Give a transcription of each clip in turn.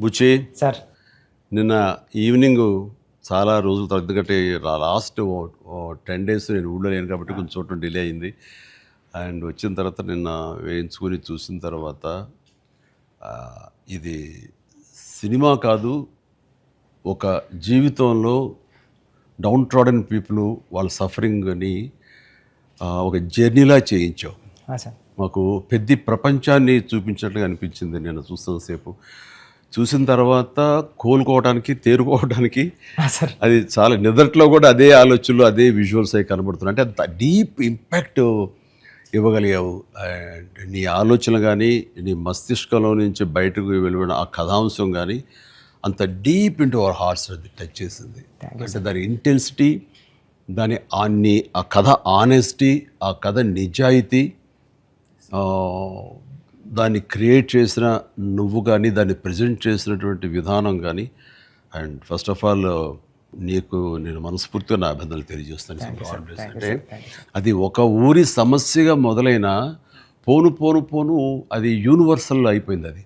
బుచ్చి sir నిన్న evening చాలా రోజుల తగ్గట్టే లాస్ట్ 10 days నేను ఊళ్ళో లేను కాబట్టి కొంచెం చూడటం డిలే అయింది. అండ్ వచ్చిన తర్వాత నిన్న వేయించుకొని చూసిన తర్వాత ఇది సినిమా కాదు, ఒక జీవితంలో డౌన్ ట్రాడన్ పీపుల్ వాళ్ళ సఫరింగ్ని ఒక జర్నీలా చేయించావు. సార్ మాకు పెద్ద ప్రపంచాన్ని చూపించినట్లుగా అనిపించింది నేను చూస్తున్నసేపు. చూసిన తర్వాత కోలుకోవడానికి తేరుకోవడానికి సార్ అది చాలా నిద్రలో కూడా అదే ఆలోచనలు అదే విజువల్స్ అవి కనబడుతున్నాయి. అంటే అంత డీప్ ఇంపాక్ట్ ఇవ్వగలిగావు. అండ్ నీ ఆలోచన కానీ నీ మస్తిష్కంలో నుంచి బయటకు వెళ్ళిన ఆ కథాంశం కానీ అంత డీప్ ఇంటూ అవర్ హార్ట్స్ అది టచ్ చేసింది. అంటే దాని ఇంటెన్సిటీ, ఆ కథ ఆనెస్టీ, ఆ కథ నిజాయితీ, దాన్ని క్రియేట్ చేసిన నువ్వు కానీ దాన్ని ప్రజెంట్ చేసినటువంటి విధానం కానీ. అండ్ ఫస్ట్ ఆఫ్ ఆల్ నీకు నేను మనస్ఫూర్తిగా నా అభినందనలు తెలియజేస్తాను. అంటే అది ఒక ఊరి సమస్యగా మొదలైన పోను పోను పోను అది యూనివర్సల్ అయిపోయింది. అది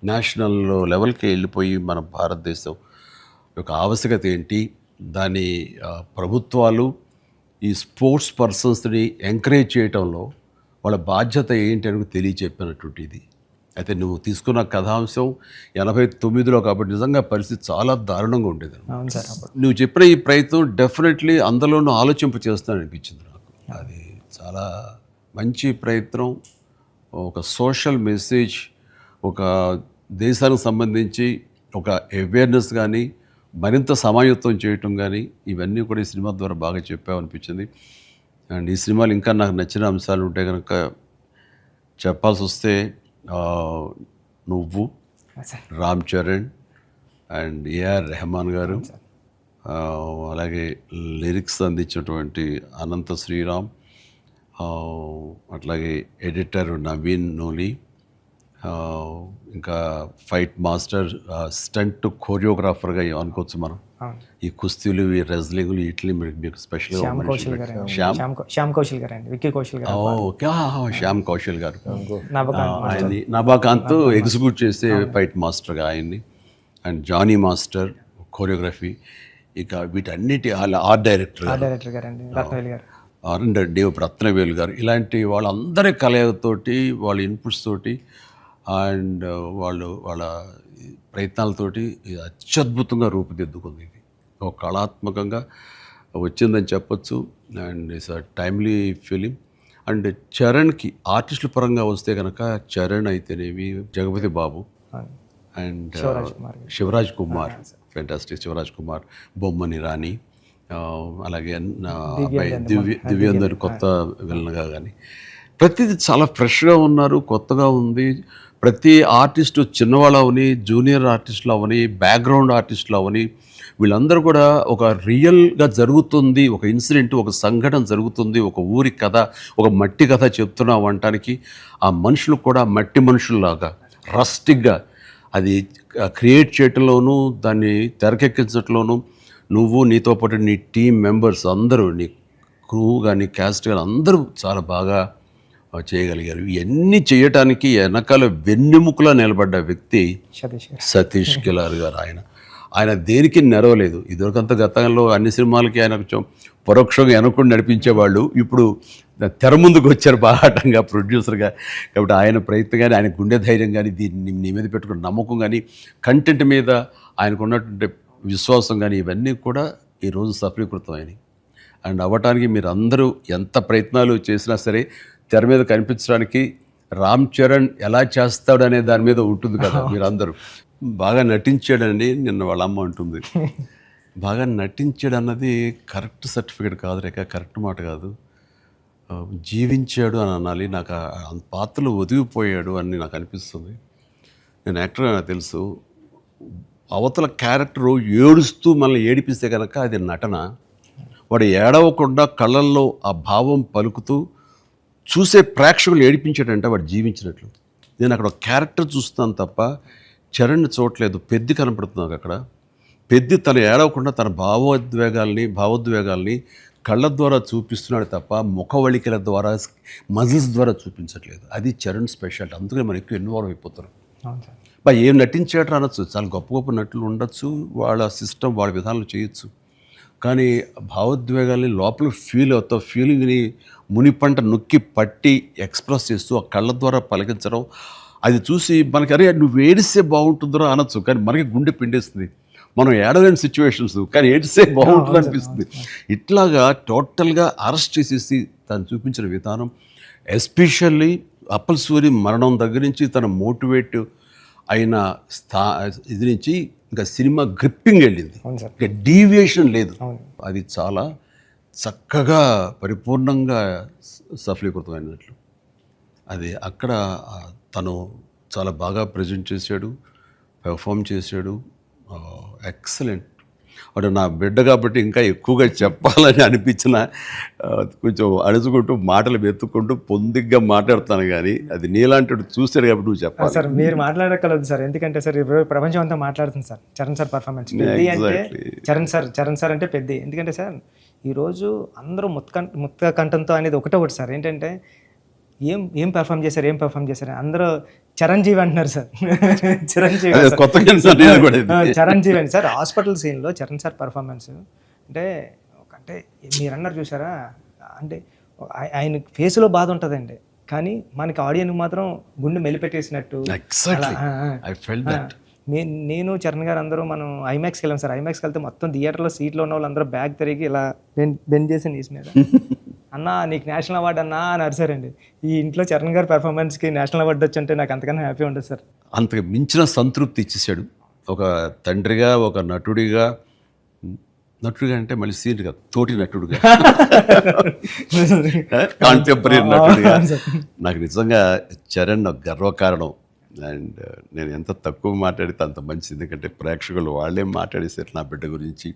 నేషనల్ లెవెల్కి వెళ్ళిపోయి మన భారతదేశం యొక్క ఆవశ్యకత ఏంటి, దాని ప్రభుత్వాలు ఈ స్పోర్ట్స్ పర్సన్స్ని ఎంకరేజ్ చేయటంలో వాళ్ళ బాధ్యత ఏంటి అని తెలియచెప్పినటువంటి ఇది. అయితే నువ్వు తీసుకున్న కథాంశం 89లో కాబట్టి నిజంగా పరిస్థితి చాలా దారుణంగా ఉండేది. నువ్వు చెప్పిన ఈ ప్రయత్నం డెఫినెట్లీ అందరిలోనూ ఆలోచింప చేస్తాను అనిపించింది నాకు. అది చాలా మంచి ప్రయత్నం. ఒక సోషల్ మెసేజ్, ఒక దేశానికి సంబంధించి ఒక అవేర్నెస్ కానీ మరింత సమాయత్తం చేయటం కానీ ఇవన్నీ కూడా ఈ సినిమా ద్వారా బాగా చెప్పావనిపించింది. అండ్ ఈ సినిమాలు ఇంకా నాకు నచ్చిన అంశాలు ఉంటే కనుక చెప్పాల్సి వస్తే నువ్వు, రామ్ చరణ్ అండ్ ఏఆర్ రెహమాన్ గారు, అలాగే లిరిక్స్ అందించినటువంటి అనంత శ్రీరామ్, అట్లాగే ఎడిటర్ నవీన్ నూలి, ఇంకా ఫైట్ మాస్టర్, స్టంట్ కోరియోగ్రాఫర్గా అనుకోవచ్చు మనం. ఈ కుస్తీలు, ఈ రెజ్లింగ్లు వీటిని మీకు స్పెషల్గా శ్యామ్ కౌశల్ గారు, విక్కీ కౌశల్ గారు, ఓకే శ్యామ్ కౌశల్ గారు, ఆయన్ని నభాకాంత్ ఎగ్జిక్యూట్ చేసే ఫైట్ మాస్టర్గా ఆయన్ని, అండ్ జానీ మాస్టర్ కోరియోగ్రఫీ, ఇక వీటన్నిటి ఆర్ట్ డైరెక్టర్ రత్నవేలు గారు, ఇలాంటి వాళ్ళందరి కలయికతోటి వాళ్ళ ఇన్పుట్స్ తోటి అండ్ వాళ్ళ ప్రయత్నాలతోటి అత్యద్భుతంగా రూపుదిద్దుకుంది. ఇది ఒక కళాత్మకంగా వచ్చిందని చెప్పొచ్చు. And it's a timely film. And చరణ్కి ఆర్టిస్టుల పరంగా వస్తే కనుక చరణ్ అయితేనేమి, జగపతి బాబు అండ్ శివరాజ్ కుమార్, ఫెంటాస్టిక్ శివరాజ్ కుమార్, బొమ్మని రాణి, అలాగే అబ్బాయి దివ్యేందర్ కొత్త విలన్గా కానీ ప్రతిదీ చాలా ఫ్రెష్గా ఉన్నారు, కొత్తగా ఉంది. ప్రతి ఆర్టిస్టు చిన్నవాళ్ళు అవని, జూనియర్ ఆర్టిస్టులు అవని, బ్యాక్గ్రౌండ్ ఆర్టిస్టులు అవని, వీళ్ళందరూ కూడా ఒక రియల్గా జరుగుతుంది, ఒక ఇన్సిడెంట్, ఒక సంఘటన జరుగుతుంది, ఒక ఊరి కథ, ఒక మట్టి కథ చెప్తున్నాం అనటానికి ఆ మనుషులు కూడా మట్టి మనుషుల్లాగా రస్టిక్గా అది క్రియేట్ చేయటంలోనూ దాన్ని తెరకెక్కించడంలోనూ నువ్వు, నీతో పాటు నీ టీం మెంబర్స్ అందరూ, నీ క్రూ కానీ క్యాస్ట్ కానీ అందరూ చాలా బాగా చేయగలిగారు. ఇవన్నీ చేయటానికి వెనకాల వెన్నెముకలా నిలబడ్డ వ్యక్తి సతీష్ కిలార్ గారు. ఆయన దేనికి నెరవలేదు. ఇదివరకంత గతంలో అన్ని సినిమాలకి ఆయన కొంచెం పరోక్షంగా వెనకుండా నడిపించేవాళ్ళు. ఇప్పుడు తెర ముందుకు వచ్చారు బాహాటంగా ప్రొడ్యూసర్గా. కాబట్టి ఆయన ప్రయత్నం కానీ, ఆయన గుండె ధైర్యం కానీ, దీన్ని నీ మీద పెట్టుకున్న నమ్మకం కానీ, కంటెంట్ మీద ఆయనకు ఉన్నటువంటి విశ్వాసం కానీ, ఇవన్నీ కూడా ఈరోజు సఫలీకృతం అయినాయి. అండ్ అవ్వటానికి మీరు అందరూ ఎంత ప్రయత్నాలు చేసినా సరే తెర మీద కనిపించడానికి రామ్ చరణ్ ఎలా చేస్తాడు అనే దాని మీద ఉంటుంది కదా. మీరు అందరూ బాగా నటించాడండి. నిన్న వాళ్ళ అమ్మ అంటుంది బాగా నటించాడు అన్నది కరెక్ట్ సర్టిఫికేట్ కాదు రేఖ, కరెక్ట్ మాట కాదు. జీవించాడు అని అనాలి. నాకు పాత్రలో ఒదిగిపోయాడు అని నాకు అనిపిస్తుంది. నేను యాక్టర్ నాకు తెలుసు. అవతల క్యారెక్టరు ఏడుస్తూ మనల్ని ఏడిపిస్తే కనుక అది నటన. వాడు ఏడవకుండా కళ్ళల్లో ఆ భావం పలుకుతూ చూసే ప్రేక్షకులు ఏడిపించాడంటే వాడు జీవించినట్లు. నేను అక్కడ ఒక క్యారెక్టర్ చూస్తాను తప్ప చరణ్ని చూడలేదు. పెద్ది కనపడుతున్నాను అక్కడ. పెద్ది తను ఏడవకుండా తన భావోద్వేగాల్ని కళ్ళ ద్వారా చూపిస్తున్నాడు తప్ప ముఖవళికల ద్వారా, మజిల్స్ ద్వారా చూపించట్లేదు. అది చరణ్ స్పెషాలిటీ. అందుకని మనం ఎక్కువ ఇన్వాల్వ్ అయిపోతారు. ఏం నటించాడు అనొచ్చు, చాలా గొప్ప గొప్ప నటులు ఉండొచ్చు, వాళ్ళ సిస్టమ్ వాళ్ళ విధానాలు చేయొచ్చు. కానీ భావోద్వేగాల్ని లోపల ఫీల్ అవుతావు, ఫీలింగ్ని మునిపంట నొక్కి పట్టి ఎక్స్ప్రెస్ చేస్తూ ఆ కళ్ళ ద్వారా పలికించడం, అది చూసి మనకి అరే నువ్వు ఏడిస్తే బాగుంటుందో అనొచ్చు, కానీ మనకి గుండె పిండేస్తుంది. మనం ఏడలేని సిచ్యువేషన్స్, కానీ ఏడిస్తే బాగుంటుంది అనిపిస్తుంది. ఇట్లాగా టోటల్గా అరెస్ట్ చేసేసి తను చూపించిన విధానం, ఎస్పెషల్లీ అప్పల్ సూరి మరణం దగ్గర నుంచి తన మోటివేట్ అయిన ఇది నుంచి ఇంకా సినిమా గ్రిప్పింగ్ వెళ్ళింది, ఇంకా డీవియేషన్ లేదు. అది చాలా చక్కగా పరిపూర్ణంగా సఫలీకృతమైనట్లు. అది అక్కడ తను చాలా బాగా ప్రజెంట్ చేశాడు, పెర్ఫామ్ చేశాడు. ఎక్సలెంట్. వాడు నా బిడ్డ కాబట్టి ఇంకా ఎక్కువగా చెప్పాలని అనిపించిన కొంచెం అడుచుకుంటూ మాటలు వెతుక్కుంటూ పొందిగ్గా మాట్లాడుతాను, కానీ అది నీలాంటి చూశాడు కాబట్టి నువ్వు చెప్పాలి సార్. మీరు మాట్లాడగలదు సార్, ఎందుకంటే సార్ ఇప్పుడు ప్రపంచం అంతా మాట్లాడుతుంది సార్ చరణ్ సార్ పర్ఫార్మెన్స్. పెద్ద అంటే చరణ్ సార్ అంటే పెద్ద. ఎందుకంటే సార్ ఈరోజు అందరూ ముక్త కంఠంతో అనేది ఒకటి సార్. ఏంటంటే ఏం పెర్ఫామ్ చేశారు అందరూ చిరంజీవి అంటున్నారు సార్. చిరంజీవి చిరంజీవి అండి సార్. హాస్పిటల్ సీన్లో చరణ్ సార్ పర్ఫార్మెన్స్ అంటే మీరు అన్నారు చూసారా, అంటే ఆయన ఫేస్లో బాధ ఉంటుందండి, కానీ మనకి ఆడియన్కి మాత్రం గుండె మెలిపెట్టేసినట్టు. నేను చరణ్ గారు అందరూ మనం ఐమాక్స్కి వెళ్ళాం సార్. ఐమాక్స్కి వెళ్తే మొత్తం థియేటర్లో సీట్లో ఉన్న వాళ్ళందరూ బ్యాగ్ తిరిగి ఇలా బెండ్ చేసి నీస్ మీద అన్నా నీకు నేషనల్ అవార్డు అన్నా అని అరిసారండి. ఈ ఇంట్లో చరణ్ గారి పెర్ఫార్మెన్స్కి నేషనల్ అవార్డు వచ్చంటే నాకు అంతకన్నా హ్యాపీ ఉంటుంది సార్. అంతకు మించిన సంతృప్తి ఇచ్చేసాడు. ఒక తండ్రిగా, ఒక నటుడిగా అంటే మళ్ళీ సీన్ కాదు, తోటి నటుడుగా, కాంటెంపరీ నటుడిగా నాకు నిజంగా చరణ్ గర్వకారణం. అండ్ నేను ఎంత తక్కువ మాట్లాడితే అంత మంచిది, ఎందుకంటే ప్రేక్షకులు వాళ్ళే మాట్లాడేసారు నా బిడ్డ గురించి.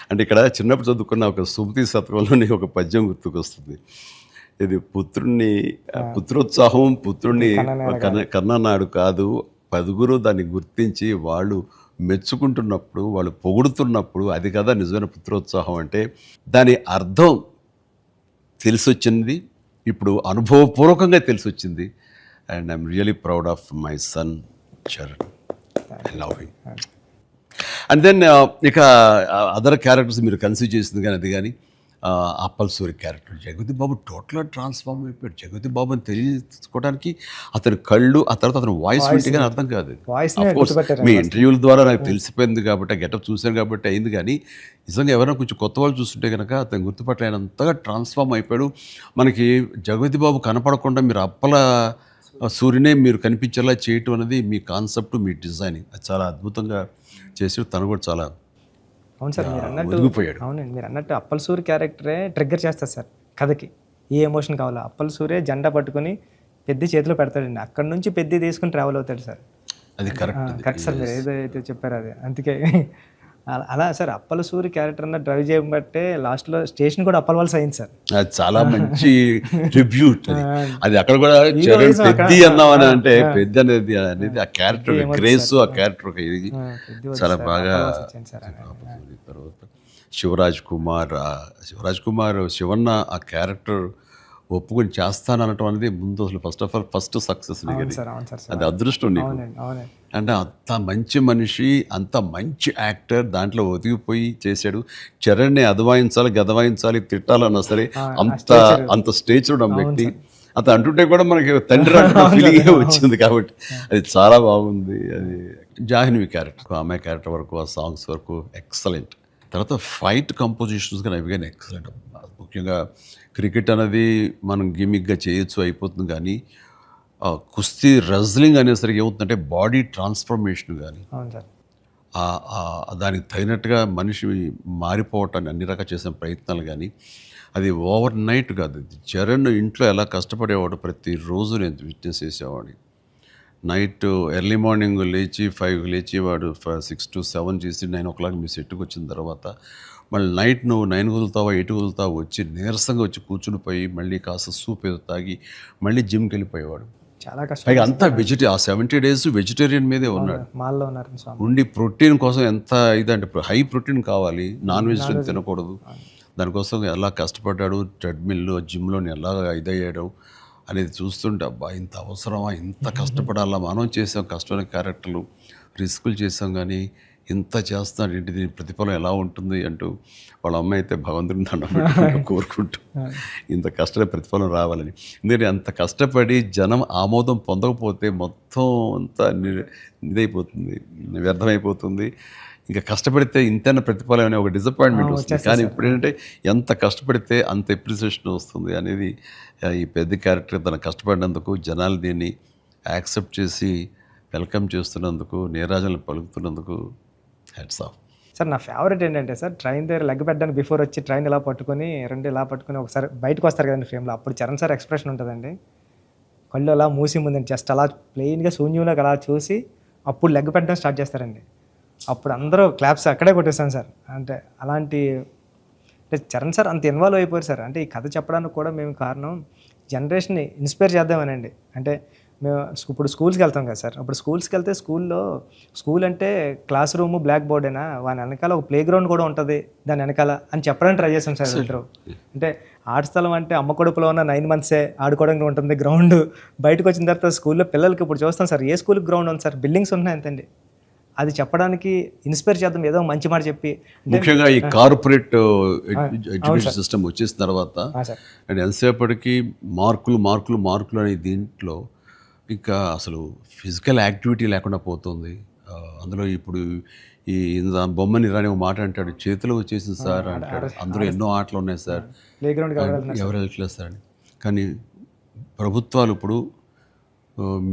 అంటే ఇక్కడ చిన్నప్పుడు చదువుకున్న ఒక సుమతి శతకంలోని ఒక పద్యం గుర్తుకొస్తుంది. ఇది పుత్రోత్సాహం పుత్రుణ్ణి కన్ననాడు కాదు, పదుగురు దాన్ని గుర్తించి వాళ్ళు మెచ్చుకుంటున్నప్పుడు, వాళ్ళు పొగుడుతున్నప్పుడు అది కదా నిజమైన పుత్రోత్సాహం. అంటే దాని అర్థం తెలిసొచ్చింది, ఇప్పుడు అనుభవపూర్వకంగా తెలిసొచ్చింది. And I'm really proud of my son, Charan. I love him. And then ఇక అదర్ క్యారెక్టర్స్ మీరు కన్సిడర్ చేసింది కానీ అది కానీ అప్పల్ సూరి క్యారెక్టర్ జగపతి బాబు టోటల్గా ట్రాన్స్ఫార్మ్ అయిపోయాడు. జగపతి బాబు అని తెలియకోవడానికి అతని కళ్ళు, ఆ తర్వాత అతని వాయిస్ వింటే కానీ అర్థం కాదు. మీ ఇంటర్వ్యూల ద్వారా నాకు తెలిసిపోయింది కాబట్టి, గెటప్ చూశాను కాబట్టి అయింది. కానీ నిజంగా ఎవరైనా కొంచెం కొత్త వాళ్ళు చూస్తుంటే కనుక అతను గుర్తుపట్టలేనంతగా ట్రాన్స్ఫార్మ్ అయిపోయాడు. మనకి జగపతి బాబు కనపడకుండా మీరు అప్పల సూర్యునే మీరు కనిపించేలా చేయటం అనేది మీ కాన్సెప్ట్, మీ డిజైనింగ్, అది చాలా అద్భుతంగా చేసాడు. తను కూడా చాలా అవును సార్. మీరు అన్నట్టు అవునండి, మీరు అన్నట్టు అప్పల్ సూరి క్యారెక్టరే ట్రిగ్గర్ చేస్తారు సార్ కథకి. ఏ ఎమోషన్ కావాలో అప్పల్ సూరే జెండా పట్టుకొని పెద్ద చేతిలో పెడతాడండి, అక్కడ నుంచి పెద్ద తీసుకుని ట్రావెల్ అవుతాడు సార్. అది కరెక్ట్ సార్, మీరు ఏదైతే చెప్పారో అది. అందుకే అలా సార్ అప్పల సూరి క్యారెక్టర్ అన్న డ్రైవ్ చేయబట్టే లాస్ట్లో స్టేషన్ కూడా అప్పల వలస అయింది సార్. అది చాలా మంచి ట్రిబ్యూట్. అది అక్కడ కూడా పెద్ద అన్నామని అంటే పెద్ద అనేది ఆ క్యారెక్టర్ గ్రేస్, ఆ క్యారెక్టర్ ఇది చాలా బాగా. తర్వాత శివరాజ్ కుమార్ శివన్న ఆ క్యారెక్టర్ ఒప్పుకొని చేస్తాననటం అనేది ముందు అసలు ఫస్ట్ సక్సెస్ అది అదృష్టం నీకు. అంటే అంత మంచి మనిషి, అంత మంచి యాక్టర్, దాంట్లో ఒదిగిపోయి చేశాడు. చరణ్ని అదవాయించాలి, గదవాయించాలి, తిట్టాలన్నా సరే అంత స్టేజ్ ఉన్న వ్యక్తి. అతను అంటుంటే కూడా మనకి తండ్రి ఫీలింగ్ వచ్చింది కాబట్టి అది చాలా బాగుంది. అది జాహ్నవి క్యారెక్టర్, ఆమె క్యారెక్టర్ వరకు, ఆ సాంగ్స్ వరకు ఎక్సలెంట్. తర్వాత ఫైట్ కంపోజిషన్స్ కానీ అవి కానీ ఎక్సలెంట్. ముఖ్యంగా క్రికెట్ అనేది మనం గిమిక్గా చేయొచ్చు, అయిపోతుంది. కానీ కుస్తీ రెజ్లింగ్ అనేసరికి ఏమవుతుందంటే బాడీ ట్రాన్స్ఫర్మేషన్ కానీ దానికి తగినట్టుగా మనిషి మారిపోవటాన్ని అన్ని రకాల చేసిన ప్రయత్నాలు కానీ అది ఓవర్ నైట్ కాదు. చరణ్ ఇంట్లో ఎలా కష్టపడేవాడు, ప్రతిరోజు నేను విట్నెస్ చేసేవాడిని. నైట్ ఎర్లీ మార్నింగ్ లేచి 5 లేచి వాడు 6 to 7 చేసి 9 o'clock మీ సెట్కి వచ్చిన తర్వాత మళ్ళీ నైట్ నువ్వు 9 వదులుతావా 8 వదులుతావా వచ్చి నీరసంగా వచ్చి కూర్చుని పోయి మళ్ళీ కాస్త సూప్ ఏదో తాగి మళ్ళీ జిమ్కి వెళ్ళిపోయేవాడు. చాలా కష్టం. పైగా అంతా ఆ 70 days వెజిటేరియన్ మీదే ఉన్నాడు. ఉండి ప్రోటీన్ కోసం ఎంత ఇదంటే హై ప్రోటీన్ కావాలి, నాన్ వెజిటేరియన్ తినకూడదు. దానికోసం ఎలా కష్టపడ్డాడు, ట్రెడ్మిల్ జిమ్లో ఎలా ఇదయ్యాడు. అనేది చూస్తుంటే అబ్బా ఇంత అవసరమా, ఇంత కష్టపడాలా, మనం చేసాం కష్టమైన క్యారెక్టర్లు, రిస్కులు చేసాం, కానీ ఇంత చేస్తున్నాడు ఏంటి, దీని ప్రతిఫలం ఎలా ఉంటుంది అంటూ వాళ్ళ అమ్మాయి అయితే భగవంతుని దండం పెట్టుకుంటూ కోరుకుంటూ ఇంత కష్టమైన ప్రతిఫలం రావాలని. ఎందుకంటే అంత కష్టపడి జనం ఆమోదం పొందకపోతే మొత్తం అంతా ఇదైపోతుంది, వ్యర్థమైపోతుంది. ఇంకా కష్టపడితే ఇంతైనా ప్రతిఫలం అనే ఒక డిసప్పాయింట్మెంట్ వస్తుంది. కానీ ఇప్పుడు ఏంటంటే ఎంత కష్టపడితే అంత ఎప్రిసియేషన్ వస్తుంది అనేది ఈ పెద్ద క్యారెక్టర్ తన కష్టపడినందుకు, జనాలు దీన్ని యాక్సెప్ట్ చేసి వెల్కమ్ చేస్తున్నందుకు, నీరాజనలు పలుకుతున్నందుకు హ్యాట్స్ ఆఫ్. సార్ నా ఫేవరెట్ ఏంటంటే సార్, ట్రైన్ దగ్గర లెగ్ పెట్టడానికి బిఫోర్ వచ్చి ట్రైన్ ఇలా పట్టుకొని రెండు ఇలా పట్టుకొని ఒకసారి బయటకు వస్తారు కదండి ఫ్రేమ్లో, అప్పుడు చరణ్ సార్ ఎక్స్ప్రెషన్ ఉంటుందండి, కళ్ళు అలా మూసి ముందండి జస్ట్ అలా ప్లెయిన్గా శూన్యంలోకి అలా చూసి అప్పుడు లెగ్ పెట్టడం స్టార్ట్ చేస్తారండి. అప్పుడు అందరూ క్లాప్స్ అక్కడే కొట్టేస్తాను సార్. అంటే అలాంటి అంటే చరణ్ సార్ అంత ఇన్వాల్వ్ అయిపోయారు సార్. అంటే ఈ కథ చెప్పడానికి కూడా మేము కారణం జనరేషన్ని ఇన్స్పైర్ చేద్దామనండి. అంటే మేము ఇప్పుడు స్కూల్స్కి వెళ్తాం కదా సార్, అప్పుడు స్కూల్స్కి వెళ్తే స్కూల్ అంటే క్లాస్ రూమ్ బ్లాక్ బోర్డేనా, వాని వెనకాల ఒక ప్లే గ్రౌండ్ కూడా ఉంటుంది దాని వెనకాల అని చెప్పడానికి ట్రై చేస్తాం సార్ ఇద్దరు. అంటే ఆట స్థలం అంటే అమ్మ కడుపులో ఉన్న 9 months ఆడుకోవడానికి ఉంటుంది గ్రౌండ్. బయటకు వచ్చిన తర్వాత స్కూల్లో పిల్లలకి ఇప్పుడు చూస్తాం సార్, ఏ స్కూల్కి గ్రౌండ్ ఉంది సార్, బిల్డింగ్స్ ఉన్నాయి అంతండి. అది చెప్పడానికి ఇన్స్పైర్ చేద్దాం, ఏదో మంచి మాట చెప్పి. ముఖ్యంగా ఈ కార్పొరేట్ ఎడ్యుకేషన్ సిస్టమ్ వచ్చేసిన తర్వాత అండ్ ఎంతసేపటికి మార్కులు అనే దీంట్లో ఇంకా అసలు ఫిజికల్ యాక్టివిటీ లేకుండా పోతుంది. అందులో ఇప్పుడు ఈ బొమ్మని రాని ఒక మాట అంటాడు, చేతిలో వచ్చేసింది సార్ అంటాడు, అందులో ఎన్నో ఆటలు ఉన్నాయి సార్, ప్లే గ్రౌండ్ ఎవరు వెళ్ళట్లేదు సార్ అని. కానీ ప్రభుత్వాలు ఇప్పుడు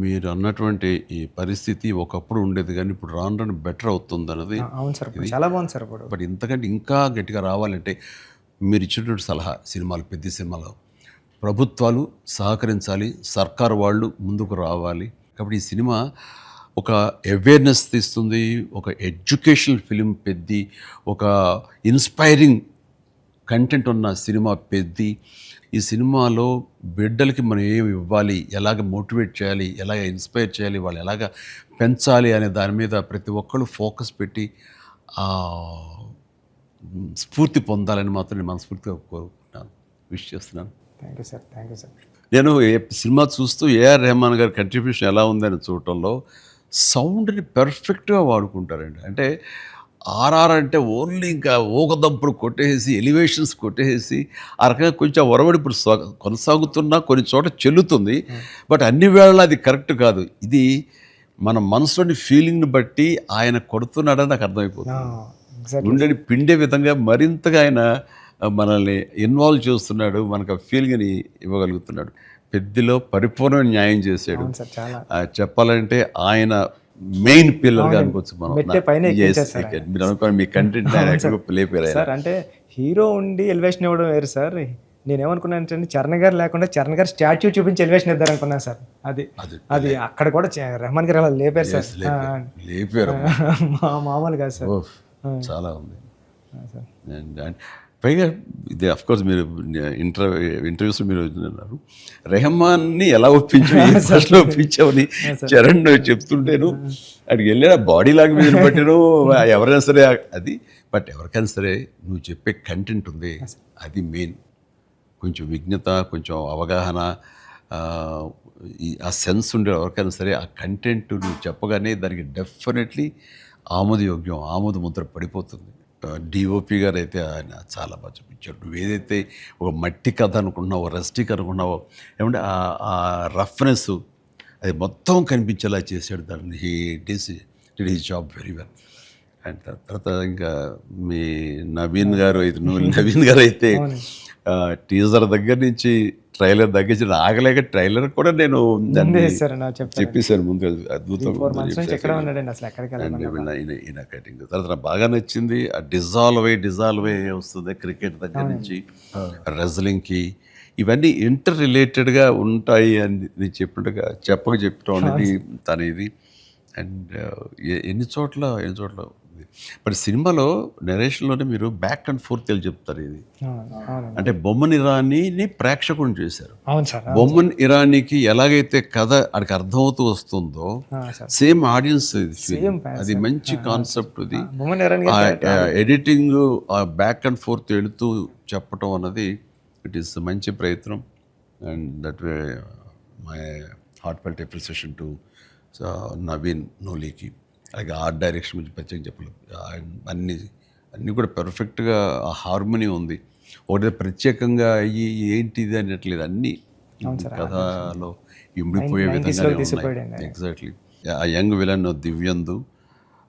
మీరు అన్నటువంటి ఈ పరిస్థితి ఒకప్పుడు ఉండేది, కానీ ఇప్పుడు రాను బెటర్ అవుతుంది అన్నది. అవును సార్, చాలా బాగుంది సార్. ఇప్పుడు బట్ ఇంతకంటే ఇంకా గట్టిగా రావాలంటే మీరు ఇచ్చినటువంటి సలహా, సినిమాలు పెద్ద సినిమాలు ప్రభుత్వాలు సహకరించాలి, సర్కారు వాళ్ళు ముందుకు రావాలి. కాబట్టి ఈ సినిమా ఒక అవేర్నెస్ తీస్తుంది, ఒక ఎడ్యుకేషనల్ ఫిలిం పెద్ది, ఒక ఇన్స్పైరింగ్ కంటెంట్ ఉన్న సినిమా పెద్ది. ఈ సినిమాలో బిడ్డలకి మనం ఏమి ఇవ్వాలి, ఎలాగ మోటివేట్ చేయాలి, ఎలాగ ఇన్స్పైర్ చేయాలి, వాళ్ళు ఎలాగ పెంచాలి అనే దాని మీద ప్రతి ఒక్కళ్ళు ఫోకస్ పెట్టి స్ఫూర్తి పొందాలని మాత్రం నేను మనస్ఫూర్తిగా కోరుకుంటున్నాను, విష్ చేస్తున్నాను. Thank you sir, thank you sir. నేను సినిమా చూస్తూ ఏఆర్ రెహమాన్ గారి కంట్రిబ్యూషన్ ఎలా ఉందని చూడటంలో సౌండ్ని పెర్ఫెక్ట్గా వాడుకుంటారండి. అంటే ఆర్ఆర్ అంటే ఓన్లీ ఇంకా ఊకదంపుడు కొట్టేసి ఎలివేషన్స్ కొట్టేసి ఆ రకంగా కొంచెం ఒరవడి ఇప్పుడు కొనసాగుతున్నా కొన్ని చోట చెల్లుతుంది. బట్ అన్ని వేళలా అది కరెక్ట్ కాదు. ఇది మన మనసులోని ఫీలింగ్ని బట్టి ఆయన కొడుతున్నాడని నాకు అర్థమైపోతుంది. గుండెని పిండే విధంగా మరింతగా ఆయన మనల్ని ఇన్వాల్వ్ చేస్తున్నాడు, మనకు ఆ ఫీలింగ్ని ఇవ్వగలుగుతున్నాడు. పెద్దలో పరిపూర్ణమైన న్యాయం చేశాడు. చెప్పాలంటే ఆయన మెయిన్ పిల్లర్గా అనుకోవచ్చు మనం. మీరు అనుకోండి మీ కంటెంట్ సార్. అంటే హీరో ఉండి ఎలివేషన్ ఇవ్వడం వేరు సార్. నేనేమనుకున్నాను, చరణ్ గారు లేకుండా చరణ్ గారు స్టాచ్యూ చూపించి ఎలివేషన్ ఇద్దారు అనుకున్నాను సార్. అది అక్కడ కూడా రెహమాన్ గారు అలా లేపారు సార్, లేపారు మామూలు కాదు సార్, చాలా ఉంది. పైగా ఇది అఫ్కోర్స్ మీరు ఇంటర్వ్యూస్లో మీరు అన్నారు రెహమాన్ని ఎలా ఒప్పించావని చరణ్ చెప్తుంటేను అడిగి వెళ్ళిన బాడీ లాంగ్వేజ్ బట్టిను ఎవరైనా సరే అది. బట్ ఎవరికైనా సరే నువ్వు చెప్పే కంటెంట్ ఉంది, అది మెయిన్. కొంచెం విజ్ఞత, కొంచెం అవగాహన, ఆ సెన్స్ ఉండే ఎవరికైనా సరే ఆ కంటెంట్ నువ్వు చెప్పగానే దానికి డెఫినెట్లీ ఆమోదయోగ్యం, ఆమోద ముద్ర పడిపోతుంది. డిఓపి గారు అయితే ఆయన చాలా బాగా చూపించాడు. నువ్వు ఏదైతే ఒక మట్టి కథ అనుకుంటున్నావో, రస్టిక్ అనుకున్నావో, ఏమంటే ఆ రఫ్నెస్ అది మొత్తం కనిపించేలా చేశాడు. దాన్ని did his job very well. And తర్వాత ఇంకా మీ నవీన్ గారు అయితే టీజర్ దగ్గర నుంచి ట్రైలర్ దగ్గర నుంచి ఆగలేక ట్రైలర్ కూడా నేను చెప్పేశాను ముందు, అద్భుతం. కటింగ్ తర్వాత నాకు బాగా నచ్చింది ఆ డిజాల్వ్ అయ్యి వస్తుంది క్రికెట్ దగ్గర నుంచి రెజ్లింగ్కి. ఇవన్నీ ఇంటర్ రిలేటెడ్గా ఉంటాయి అని చెప్పినట్టుగా చెప్పడం అనేది తన ఇది. అండ్ ఎన్ని చోట్ల బట్ సినిమాలో నెరేషన్లోనే మీరు బ్యాక్ అండ్ ఫోర్త్ చెప్తారు. ఇది అంటే బొమ్మన్ ఇరానీని ప్రేక్షకుని చేశారు. బొమ్మన్ ఇరానీకి ఎలాగైతే కథ అక్కడికి అర్థమవుతూ వస్తుందో సేమ్ ఆడియన్స్ అది మంచి కాన్సెప్ట్. ఇది ఎడిటింగ్ బ్యాక్ అండ్ ఫోర్త్ వెళుతూ చెప్పటం అన్నది ఇట్ ఈస్ మంచి ప్రయత్నం. And that way my heartfelt appreciation to Naveen నోలీకి. అలాగే ఆర్ట్ డైరెక్షన్ గురించి ప్రత్యేకంగా చెప్పలేదు. అన్నీ కూడా పర్ఫెక్ట్గా ఆ హార్మోనీ ఉంది. ఒకటి ప్రత్యేకంగా అయ్యి ఏంటిది అనట్లేదు, అన్నీ కథలో ఇమిడిపోయే విధంగానే ఉన్నాయి. ఎగ్జాక్ట్లీ. ఆ యంగ్ విలన్ దివ్యందు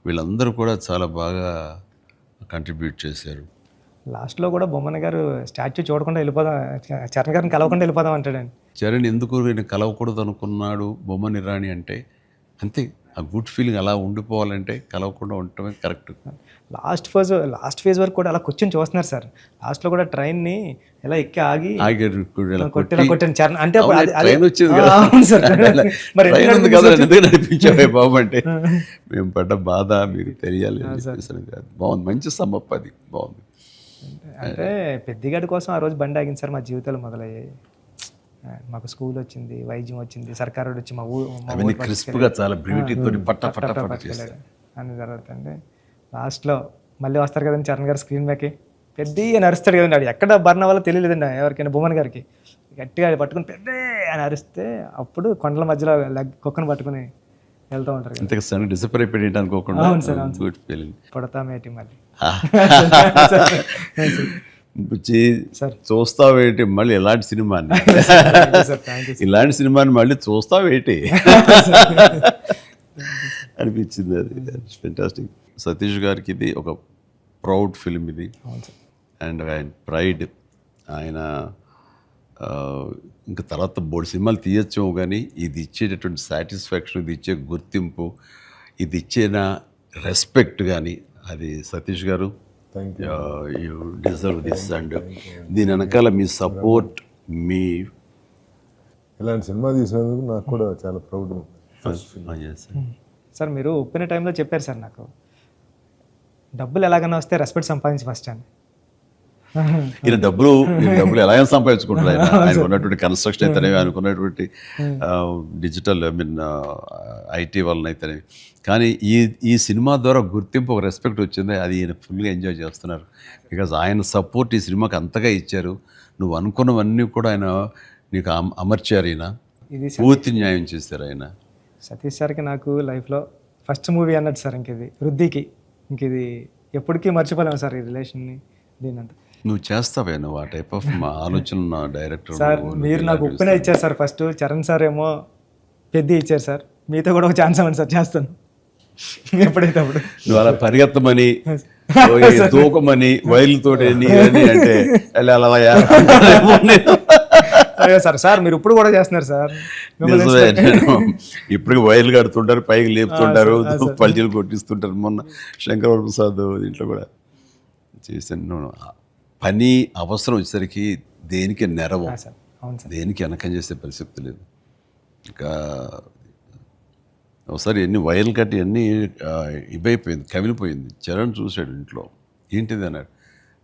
వీళ్ళందరూ కూడా చాలా బాగా కంట్రిబ్యూట్ చేశారు. లాస్ట్లో కూడా బొమ్మన గారు స్టాచ్యూ చూడకుండా వెళ్ళిపోదాం, చరణ్ గారిని కలవకుండా వెళ్ళిపోదాం అంటాడండి. చరణ్ ఎందుకు నేను కలవకూడదు అనుకున్నాడు బొమ్మని రాణి అంటే అంతే. ఆ గుడ్ ఫీలింగ్ అలా ఉండిపోవాలంటే కలవకుండా ఉండటమే కరెక్ట్. లాస్ట్ ఫేజ్ వరకు కూడా అలా కూర్చొని చూస్తున్నారు సార్. లాస్ట్లో కూడా ట్రైన్ని ఎలా ఎక్కి ఆగి కొట్టాను చరణ్ అంటే ట్రైన్ వచ్చింది కదా, ట్రైన్ ఉంది కదా ఎందుకు నడిపించావే బాబు అంటే మేము పడ్డ బాధ మీకు తెలియాలి అని చెప్పేసాను. బాగుంది, మంచి సమ్మప్, అది బాగుంది. అంటే పెద్దిగాడి కోసం ఆ రోజు బండి ఆగింది సార్. మా జీవితాలు మొదలయ్యాయి. మాకు స్కూల్ వచ్చింది, వైద్యం వచ్చింది, సర్కారు వచ్చి మా ఊరు క్రిస్ప్గా చాలా బ్యూటీతో పట్ట అని జరుగుతుంది. లాస్ట్లో మళ్ళీ వస్తారు కదండి చరణ్ గారు స్క్రీన్ బ్యాక్కి, పెద్ద నరుస్తాడు కదండి. అది ఎక్కడ బర్ణ వల్ల తెలియలేదండి ఎవరికైనా. బొమ్మన్ గారికి గట్టిగా పట్టుకుని పెద్ద అని అరిస్తే అప్పుడు కొండల మధ్యలో కుక్కను పట్టుకుని వెళ్తూ ఉంటారు. డిసప్పాయింట్ అయిపోయింది అనుకోకుండా. పుడతామేటి మళ్ళీ చూస్తావేటి మళ్ళీ ఇలాంటి సినిమాని ఇలాంటి సినిమాని మళ్ళీ చూస్తావేటి అనిపించింది. అది ఫెంటాస్టిక్. సతీష్ గారికి ఇది ఒక ప్రౌడ్ ఫిల్మ్ ఇది. అండ్ ఆయన ప్రైడ్. ఆయన ఇంకా తర్వాత బోర్డు సినిమాలు తీయచ్చేమో కానీ ఇది ఇచ్చేటటువంటి సాటిస్ఫాక్షన్, ఇది ఇచ్చే గుర్తింపు, ఇది ఇచ్చిన రెస్పెక్ట్ కానీ అది సతీష్ గారు యూ డిజర్వ్ దిస్. అండ్ దీని వెనకాల మీ సపోర్ట్, మీ ఇలాంటి సినిమా తీసినందుకు నాకు కూడా చాలా ప్రౌడ్. సార్ మీరు ఒప్పిన టైంలో చెప్పారు సార్ నాకు, డబ్బులు ఎలాగైనా వస్తే రెస్పెక్ట్ సంపాదించి ఫస్ట్ అని. ఈయన డబ్బులు ఎలాగైనా సంపాదించుకుంటారు. ఆయన ఉన్నటువంటి కన్స్ట్రక్షన్ అయితేనేవి, అనుకున్నటువంటి డిజిటల్ ఐటీ వలన అయితేనేవి. కానీ ఈ సినిమా ద్వారా గుర్తింపు, ఒక రెస్పెక్ట్ వచ్చింది. అది ఈయన ఫుల్గా ఎంజాయ్ చేస్తున్నారు. బికాజ్ ఆయన సపోర్ట్ ఈ సినిమాకి అంతగా ఇచ్చారు. నువ్వు అనుకున్నవన్నీ కూడా ఆయన నీకు అమర్చారు. ఈయన పూర్తి న్యాయం చేశారు ఆయన. సతీష్ సార్కి నాకు లైఫ్లో ఫస్ట్ మూవీ అన్నట్టు సార్. ఇంక ఇది ఎప్పటికీ మర్చిపోలేము సార్, ఈ రిలేషన్ని. దీనంతా నువ్వు చేస్తావే, నువ్వు ఆ టైప్ ఆఫ్ ఆలోచన డైరెక్టర్ సార్. మీరు నాకు ఒప్పిన ఇచ్చారు సార్ ఫస్ట్. చరణ్ సార్ ఏమో పెద్ద ఇచ్చారు సార్. మీతో కూడా ఒక ఛాన్స్ అవ్వండి సార్, చేస్తాను ఎప్పుడైతే అప్పుడు. నువ్వు అలా పరిగెత్తమని, దూకమని, వైర్లతోటి అంటే సార్ మీరు ఇప్పుడు కూడా చేస్తున్నారు సార్. ఇప్పటికి వైర్లు కడుతుంటారు, పైకి లేపుతుంటారు, పల్చీలు కొట్టిస్తుంటారు. మొన్న శంకర ప్రసాద్ దీంట్లో కూడా చేశాను. పని అవసరం వచ్చేసరికి దేనికి నెరవం, దేనికి వెనకం చేసే పరిస్థితి లేదు. ఇంకా ఒకసారి ఎన్ని వైర్లు కట్టి అన్నీ ఇవైపోయింది, కమిలిపోయింది. చరణ్ చూశాడు ఇంట్లో, ఏంటిది అన్నాడు.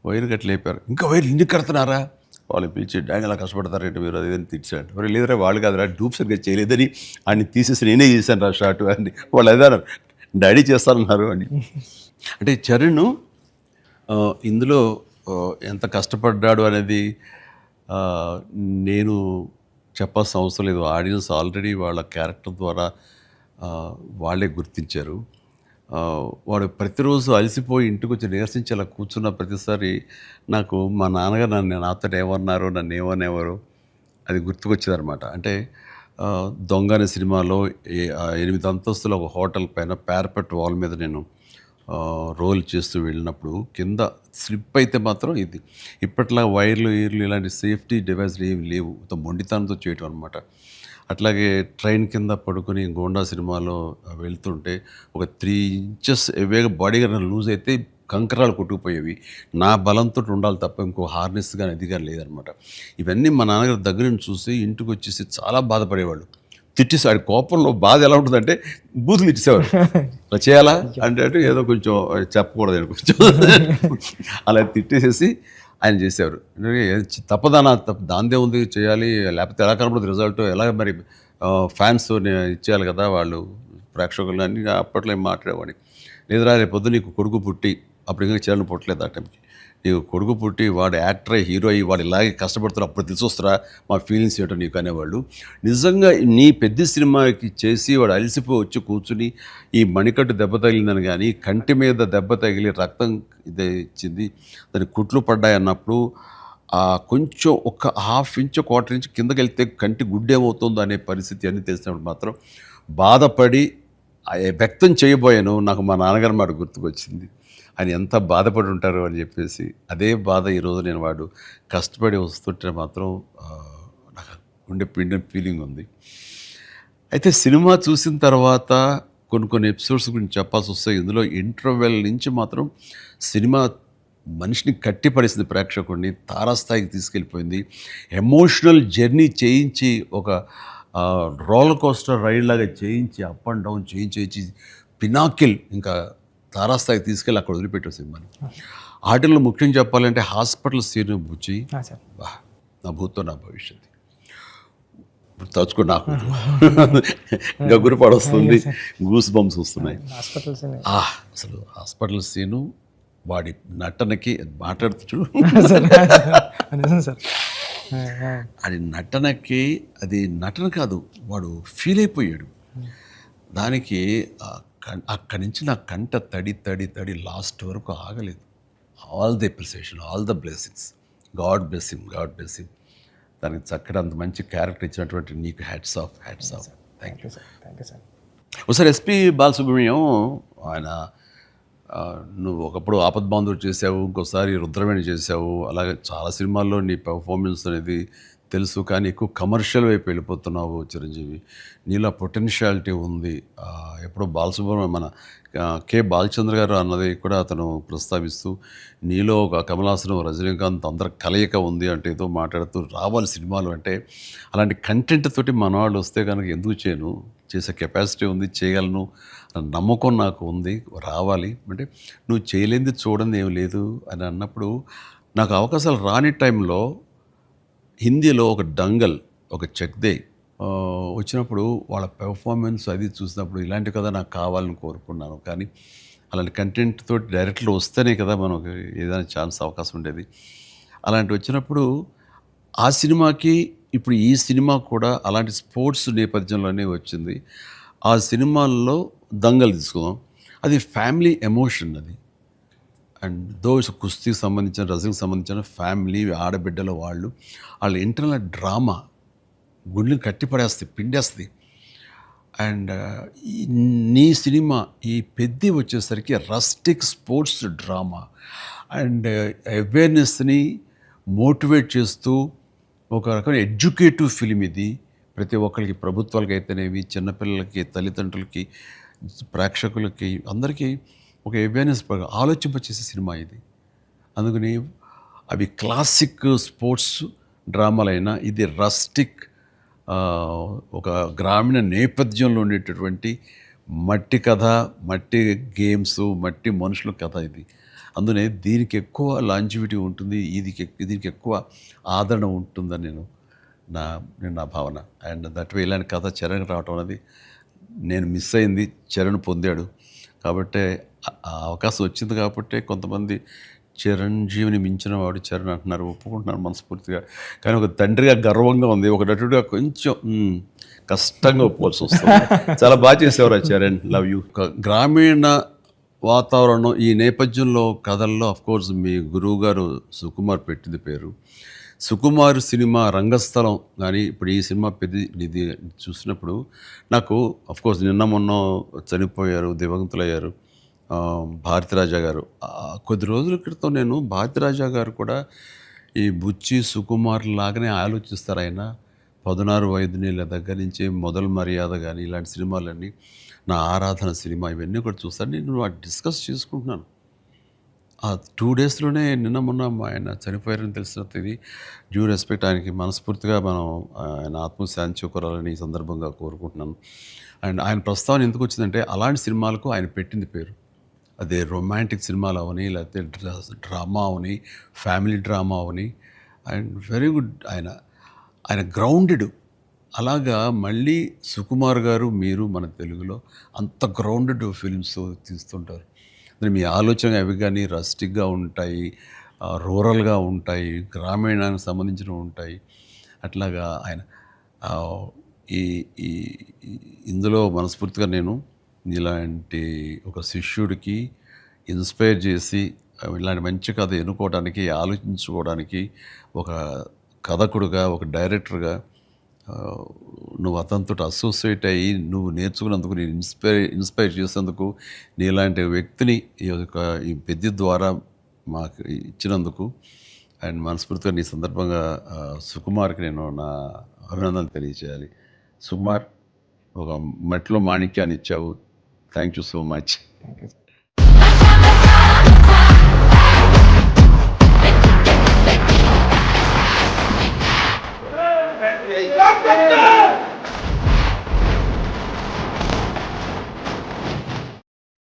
వైర్లు కట్టి లేపారు. ఇంకా వైర్లు ఇంటికి కడుతున్నారా? వాళ్ళు పిలిచి డాంగ్ ఎలా కష్టపడతారంటే మీరు అది అని తిట్టాడు. మరి లేదరా వాళ్ళు కాదురా, డూప్ సరిగ్గా చేయలేదని ఆయన తీసేసి నేనే చేశాను రా షార్ట్ అని. వాళ్ళు అదన్నారు, డాడీ చేస్తారన్నారు అని. అంటే చరణ్ ఇందులో ఎంత కష్టపడ్డాడు అనేది నేను చెప్పాల్సిన అవసరం లేదు. ఆడియన్స్ ఆల్రెడీ వాళ్ళ క్యారెక్టర్ ద్వారా వాళ్ళే గుర్తించారు. వాడు ప్రతిరోజు అలసిపోయి ఇంటికి వచ్చి నీరసించి అలా కూర్చున్న ప్రతిసారి నాకు మా నాన్నగారు నాతో ఏమన్నారు, నన్ను ఏమనేవారు అది గుర్తుకొచ్చేదనమాట. అంటే దొంగ అనే సినిమాలో 8 అంతస్తుల ఒక హోటల్ పైన పారపెట్ వాల్ మీద నేను రోల్ చేస్తూ వెళ్ళినప్పుడు కింద స్లిప్ అయితే మాత్రం ఇది ఇప్పట్లా వైర్లు ఇలాంటి సేఫ్టీ డివైస్లు ఏమి లేవు. మొండితనంతో చేయటం అనమాట. అట్లాగే ట్రైన్ కింద పడుకొని గోండా సినిమాలో వెళ్తుంటే ఒక 3 ఇంచెస్ ఎవేగా బాడీ కానీ లూజ్ అయితే కంకరాలు కొట్టుకుపోయేవి. నా బలంతో ఉండాలి తప్ప ఇంకో హార్నెస్ కానీ అది కానీ లేదనమాట. ఇవన్నీ మా నాన్నగారి దగ్గర నుంచి చూసి ఇంటికి వచ్చేసి చాలా బాధపడేవాళ్ళు. తిట్టేసాడు. కోపంలో బాధ ఎలా ఉంటుందంటే బూతులు ఇచ్చేసేవారు. అలా చేయాలా అంటే ఏదో కొంచెం చెప్పకూడదు కొంచెం అలా తిట్టేసేసి ఆయన చేసేవారు. తప్పదనా దాందే ఉంది చేయాలి, లేకపోతే ఎలా కనపడదు రిజల్ట్, ఎలా మరి ఫ్యాన్స్ ఇచ్చేయాలి కదా వాళ్ళు ప్రేక్షకులు అన్నీ అప్పట్లో ఏం మాట్లాడేవాడిని. లేదురా రేపు పొద్దు నీకు కొడుకు పుట్టి, అప్పుడు ఇంకా చేయాలని పుట్టలేదు ఆ టైంకి, నీకు కొడుకు పుట్టి వాడు యాక్టర్ అయ్యి హీరో అయ్యి వాడు ఇలాగే కష్టపడుతున్నారు అప్పుడు తెలిసి వస్తారా మా ఫీలింగ్స్ ఏంటో నీకు అనేవాళ్ళు. నిజంగా నీ పెద్ద సినిమాకి చేసి వాడు అలసిపోయి వచ్చి కూర్చుని ఈ మణికట్టు దెబ్బ తగిలిందని కానీ కంటి మీద దెబ్బ తగిలి రక్తం ఇదే ఇచ్చింది దాని కుట్లు పడ్డాయి అన్నప్పుడు కొంచెం ఒక ½ ఇంచు క్వార్టర్ ఇంచు కిందకి వెళ్తే కంటి గుడ్డేమవుతుందో అనే పరిస్థితి అన్నీ తెలిసినప్పుడు మాత్రం బాధపడి వ్యక్తం చేయబోయాను. నాకు మా నాన్నగారు మాట గుర్తుకొచ్చింది. ఆయన ఎంత బాధపడి ఉంటారు అని చెప్పేసి అదే బాధ ఈరోజు నేను వాడు కష్టపడి వస్తుంటే మాత్రం నాకు ఉండే పిండిన ఫీలింగ్ ఉంది. అయితే సినిమా చూసిన తర్వాత కొన్ని ఎపిసోడ్స్ గురించి చెప్పాల్సి వస్తాయి. ఇందులో ఇంటర్వెల్ నుంచి మాత్రం సినిమా మనిషిని కట్టిపడేసింది, ప్రేక్షకుడిని తారాస్థాయికి తీసుకెళ్ళిపోయింది. ఎమోషనల్ జర్నీ చేయించి ఒక రోలర్ కోస్టర్ రైడ్ లాగా చేయించి అప్ అండ్ డౌన్ చేయించి పినాకిల్ ఇంకా తారాస్థాయికి తీసుకెళ్ళి అక్కడ వదిలిపెట్టారు సినిమాని. ఆటల్లో ముఖ్యం చెప్పాలంటే హాస్పిటల్ సీన్ బుచ్చి నా భూతో నా భవిష్యత్ ఇప్పుడు తలుచుకో నాకు గగురుపాడు వస్తుంది, గూస్ బంప్స్ వస్తున్నాయి. అసలు హాస్పిటల్ సీను వాడి నటనకి మాట్లాడుతూ అది నటనకి అది నటన కాదు, వాడు ఫీల్ అయిపోయాడు దానికి. అక్కడి నుంచి నా కంట తడి తడి తడి లాస్ట్ వరకు ఆగలేదు. All the appreciation, all the blessings, God bless him, God bless him. దానికి చక్కటి అంత మంచి క్యారెక్టర్ ఇచ్చినటువంటి నీకు hats off, hats off. Thank you sir. ఒకసారి ఎస్పి బాలసుబ్రహ్మణ్యం ఆయన నువ్వు ఒకప్పుడు ఆపద్బాంధవుడు చేసావు, ఇంకోసారి రుద్రవేణి చేసావు, అలాగే చాలా సినిమాల్లో నీ పెర్ఫార్మెన్స్ అనేది తెలుసు. కానీ ఎక్కువ కమర్షియల్ వైపు వెళ్ళిపోతున్నావు చిరంజీవి. నీలో పొటెన్షియాలిటీ ఉంది. ఎప్పుడో బాలసుబ్రహ్మణ్యం మన కె బాలచంద్ర గారు అన్నది కూడా అతను ప్రస్తావిస్తూ నీలో ఒక కమలాసనం రజనీకాంత్ అందరి కలయిక ఉంది అంటే ఏదో మాట్లాడుతూ రావాలి సినిమాలు అంటే. అలాంటి కంటెంట్ తోటి మనవాళ్ళు వస్తే కనుక ఎందుకు చేయను, చేసే కెపాసిటీ ఉంది, చేయగలను నమ్మకం నాకు ఉంది, రావాలి అంటే. నువ్వు చేయలేనిది చూడండి ఏం లేదు అని అన్నప్పుడు నాకు అవకాశాలు రాని టైంలో హిందీలో ఒక డంగల్, ఒక చెక్దే వచ్చినప్పుడు వాళ్ళ పెర్ఫార్మెన్స్ అది చూసినప్పుడు ఇలాంటి కదా నాకు కావాలని కోరుకున్నాను. కానీ అలాంటి కంటెంట్ తోటి డైరెక్ట్లో వస్తేనే కదా మనకు ఏదైనా ఛాన్స్ అవకాశం ఉండేది. అలాంటి వచ్చినప్పుడు ఆ సినిమాకి ఇప్పుడు ఈ సినిమా కూడా అలాంటి స్పోర్ట్స్ నేపథ్యంలోనే వచ్చింది. ఆ సినిమాల్లో దంగల్ తీసుకుందాం, అది ఫ్యామిలీ ఎమోషన్ అది. అండ్ దోస్ కుస్తీకి సంబంధించిన, రజనీకి సంబంధించిన ఫ్యామిలీ ఆడబిడ్డల వాళ్ళ ఇంటర్నల్ డ్రామా గుండెని కట్టిపడేస్తుంది, పిండేస్తుంది. అండ్ నీ సినిమా ఈ పెద్ద వచ్చేసరికి రస్టిక్ స్పోర్ట్స్ డ్రామా అండ్ అవేర్నెస్ని మోటివేట్ చేస్తూ ఒక రకమైన ఎడ్యుకేటివ్ ఫిలిం ఇది. ప్రతి ఒక్కరికి, ప్రభుత్వాలకి అయితేనేవి, చిన్నపిల్లలకి, తల్లిదండ్రులకి, ప్రేక్షకులకి అందరికీ ఒక అవేర్నెస్ ఆలోచింపచేసే సినిమా ఇది. అందుకని అవి క్లాసిక్ స్పోర్ట్స్ డ్రామాలైనా ఇది రస్టిక్ ఒక గ్రామీణ నేపథ్యంలో ఉండేటటువంటి మట్టి కథ, మట్టి గేమ్స్, మట్టి మనుషుల కథ ఇది. అందునే దీనికి ఎక్కువ లాంజివిటీ ఉంటుంది, దీనికి ఎక్కువ ఆదరణ ఉంటుందని నా భావన. అండ్ దట్ వే ఇలాంటి కథ చరణ్ రావటం అనేది నేను మిస్ అయింది, చరణ్ పొందాడు. కాబట్టి ఆ అవకాశం వచ్చింది కాబట్టి కొంతమంది చిరంజీవిని మించిన వాడు చరణ్ అంటున్నారు, ఒప్పుకుంటున్నారు మనస్ఫూర్తిగా. కానీ ఒక తండ్రిగా గర్వంగా ఉంది, ఒక నటుడిగా కొంచెం కష్టంగా ఒప్పుకోవాల్సి వస్తుంది. చాలా బాగా చేసేవారు చరణ్, లవ్ యూ. గ్రామీణ వాతావరణం ఈ నేపథ్యంలో కథల్లో అఫ్కోర్స్ మీ గురువు గారు సుకుమార్ పెట్టింది పేరు. సుకుమార్ సినిమా రంగస్థలం కానీ ఇప్పుడు ఈ సినిమా ఇది చూసినప్పుడు నాకు అఫ్కోర్స్ నిన్న మొన్న చనిపోయారు, దివంగతులయ్యారు భారతిరాజా గారు. కొద్ది రోజుల క్రితం నేను భారతిరాజా గారు కూడా ఈ బుచ్చి సుకుమార్ లాగానే ఆలోచిస్తారు. ఆయన 16 వైద్యుల దగ్గర నుంచి మొదలు మర్యాద కానీ ఇలాంటి సినిమాలన్నీ, నా ఆరాధన సినిమా ఇవన్నీ కూడా చూస్తాను. నేను డిస్కస్ చేసుకుంటున్నాను. ఆ 2 డేస్లోనే నిన్న మొన్న ఆయన చనిపోయారని తెలిసిన ఇది డ్యూ రెస్పెక్ట్ ఆయనకి మనస్ఫూర్తిగా మనం ఆయన ఆత్మశాంతి చేకూరాలని ఈ సందర్భంగా కోరుకుంటున్నాను. అండ్ ఆయన ప్రస్తావన ఎందుకు వచ్చిందంటే అలాంటి సినిమాలకు ఆయన పెట్టింది పేరు. అదే రొమాంటిక్ సినిమాలు అవని, లేకపోతే drama Avani, family drama Avani. And very good, ఆయన గ్రౌండెడ్. అలాగా మళ్ళీ సుకుమార్ గారు మీరు మన తెలుగులో అంత గ్రౌండెడ్ ఫిల్మ్స్ తీస్తుంటారు. మీ ఆలోచన అవి కానీ రస్టిక్గా ఉంటాయి, రూరల్గా ఉంటాయి, గ్రామీణానికి సంబంధించినవి ఉంటాయి. అట్లాగా ఆయన ఆ, ఈ ఈ ఇందులో మనస్ఫూర్తిగా నేను ఇలాంటి ఒక శిష్యుడికి ఇన్స్పైర్ చేసి ఇలాంటి మంచి కథ ఎన్నుకోవడానికి, ఆలోచించుకోవడానికి ఒక కథకుడుగా, ఒక డైరెక్టర్గా నువ్వు అతనితో అసోసియేట్ అయ్యి నువ్వు నేర్చుకున్నందుకు, నేను ఇన్స్పైర్ చేసేందుకు, నీలాంటి వ్యక్తిని ఈ పెద్ద ద్వారా మాకు ఇచ్చినందుకు అండ్ మనస్ఫూర్తిగా నీ సందర్భంగా సుకుమార్కి నేను నా అభినందనలు తెలియజేయాలి. సుకుమార్, ఒక మట్టిలో మాణిక్యాన్ని ఇచ్చావు. Thank you so much. Thank you.